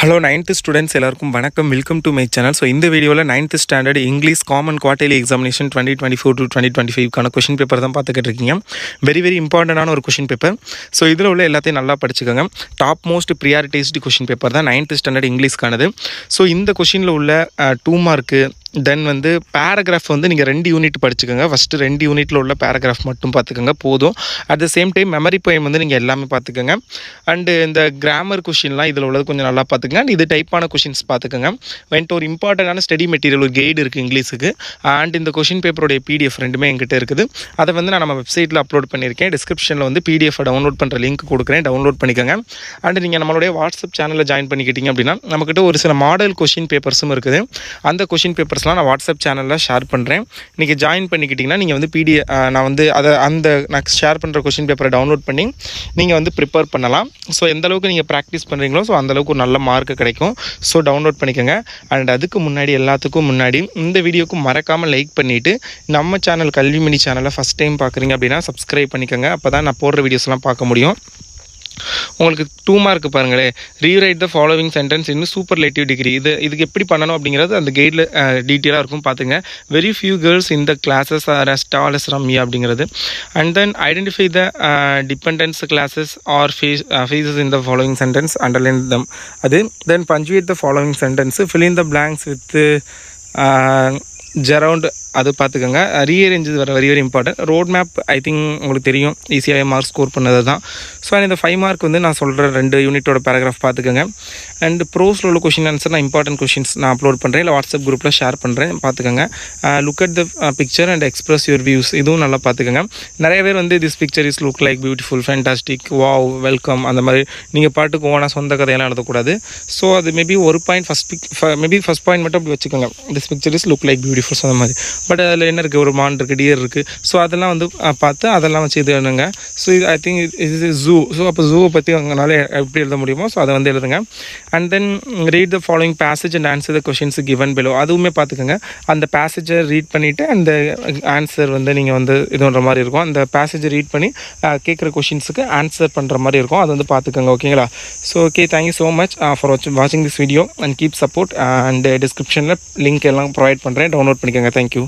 Hello 9th students எல்லாருக்கும் வணக்கம். Welcome to my channel. So இந்த வீடியோவில் 9th standard English common quarterly examination 2024 to 2025 question paper தான் பார்த்துக்கிட்டு இருக்கீங்க. வெரி இம்பார்ட்டண்டான ஒரு கொஷின் பேப்பர். ஸோ இதில் உள்ள எல்லாத்தையும் நல்லா படிச்சுக்கோங்க. டாப் மோஸ்ட் ப்ரியாரிட்டைஸ்டு கொஷின் பேப்பர் தான் 9th ஸ்டாண்டர்ட் இங்கிலீஷ்க்கானது. ஸோ இந்த கொஷினில் உள்ள 2 மார்க்கு தென் வந்து பேராகிராஃப் வந்து நீங்கள் 2 யூனிட் படிச்சுக்கோங்க. ஃபஸ்ட்டு 2 யூனிட்டில் உள்ள பேராகிராஃப் மட்டும் பார்த்துக்கோங்க போதும். At the same time memory poem வந்து நீங்கள் எல்லாமே பார்த்துக்கோங்க. அண்டு இந்த கிராமர் கொஷின்லாம் இதில் உள்ளது கொஞ்சம் நல்லா பார்த்துக்கங்க. அண்ட் இது டைப்பான கொஷின்ஸ் பார்த்துக்கோங்க. வந்துட்டு ஒரு இம்பார்ட்டண்டான ஸ்டடி மெட்டீரியல் ஒரு கைடு இருக்குது இங்கிலீஷுக்கு. அண்ட் இந்த கொஷின் பேப்பருடைய பிடிஎஃப் ரெண்டுமே என்கிட்ட இருக்குது. அதை வந்து நான் நம்ம வெப்சைட்டில் அப்லோட் பண்ணியிருக்கேன். டிஸ்கிரிப்ஷனில் வந்து பிடிஎஃப் டவுன்லோட் பண்ணுற லிங்க் கொடுக்குறேன், டவுன்லோட் பண்ணிக்கோங்க. அண்ட் நீங்கள் நம்மளுடைய வாட்ஸ்அப் சேனலில் ஜாயின் பண்ணிக்கிட்டீங்க அப்படின்னா நம்மக்கிட்ட ஒரு சில மாடல் கொஷின் பேப்பர்ஸும் இருக்குது. அந்த கொஷின் பேப்பர்ஸ்லாம் நான் வாட்ஸ்அப் சேனலில் ஷேர் பண்ணுறேன். நீங்கள் ஜாயின் பண்ணிக்கிட்டிங்கன்னா நீங்கள் வந்து நான் வந்து நான் ஷேர் பண்ணுற கொஷின் பேப்பரை டவுன்லோட் பண்ணி நீங்கள் வந்து ப்ரிப்பேர் பண்ணலாம். ஸோ எந்த அளவுக்கு நீங்கள் ப்ராக்டிஸ் பண்ணுறீங்களோ ஸோ அந்தளவுக்கு ஒரு நல்ல மார்க்கு கிடைக்கும். ஸோ டவுன்லோட் பண்ணிக்கோங்க. அண்ட் அதுக்கு முன்னாடி எல்லாத்துக்கும் முன்னாடி இந்த வீடியோக்கு மறக்காமல் லைக் பண்ணிவிட்டு நம்ம சேனல் கல்விமணி சேனலை ஃபஸ்ட் டைம் பார்க்குறீங்க அப்படின்னா சப்ஸ்கிரைப் பண்ணிக்கோங்க. அப்போ தான் நான் போடுற வீடியோஸ்லாம் பார்க்க முடியும். உங்களுக்கு 2 மார்க்கு பாருங்களேன். ரீரைட் த ஃபாலோவிங் சென்டென்ஸ் இன்னும் சூப்பர்லேட்டிவ் டிகிரி. இதுக்கு எப்படி பண்ணணும் அப்படிங்கிறது அந்த கைடில் டீட்டெயிலாக இருக்கும் பார்த்துங்க. வெரி ஃபியூ கேர்ள்ஸ் இந்த clauses are as tall as Ramya அப்படிங்கிறது. And then identify the dependence clauses or phrases in the following sentence, underline them. அது then punctuate the following sentence, fill in the blanks with gerund. அது பார்த்துக்கோங்க. Rearrange வர very important. Road map I think உங்களுக்கு தெரியும், ஈஸியாகவே mark score பண்ணது தான். So இந்த 5 மார்க் வந்து நான் சொல்கிற 2 யூனிட்டோட பேராகிராஃப் பார்த்துக்கோங்க. அண்ட் ப்ரோஸில் உள்ள கொஷின் ஆன்சர் நான் இம்பார்ட்டன்ட் கொஷின்ஸ் நான் அப்லோட் பண்ணுறேன், இல்லை வாட்ஸ்அப் குரூப்பில் ஷேர் பண்ணுறேன், பார்த்துக்கோங்க. Look at the picture and express your views, இதுவும் நல்லா பார்த்துக்கோங்க. நிறைய பேர் வந்து this picture is look like beautiful, fantastic, wow, welcome, அந்த மாதிரி நீங்கள் பாட்டுக்கு ஓனா சொந்த கதையெல்லாம் எழுதக்கூடாது. ஸோ அது மேபி ஒரு பாயிண்ட் ஃபஸ்ட் பாயிண்ட் மட்டும் அப்படி வச்சுக்கோங்க. This picture is look like beautiful அந்த மாதிரி. பட் அதில் என்ன இருக்குது, ஒரு மான் இருக்குது, டியர் இருக்குது. ஸோ அதெல்லாம் வந்து பார்த்து அதெல்லாம் வச்சு இது எழுதுங்க. ஸோ இது ஐ திங்க் இது ஜூ. ஸோ அப்போ ஜூவை பற்றி அவங்களால எப்படி எழுத முடியுமோ ஸோ அதை வந்து எழுதுங்க. And then read the following passage and answer the questions given below. அதுவுமே பார்த்துக்கோங்க. அந்த பேசேஜை ரீட் பண்ணிவிட்டு அந்த ஆன்சர் வந்து நீங்கள் வந்து இது பண்ணுற மாதிரி இருக்கும். அந்த பேசேஜை ரீட் பண்ணி கேட்குற கொஷின்ஸுக்கு ஆன்சர் பண்ணுற மாதிரி இருக்கும். அது வந்து பார்த்துக்கோங்க. ஓகேங்களா? So okay, thank you so much for வாட்சிங் this video and keep support. And டிஸ்கிரிப்ஷனில் லிங்க் எல்லாம் ப்ரொவைட் பண்ணுறேன், டவுன்லோட் பண்ணிக்கோங்க. தேங்க்யூ.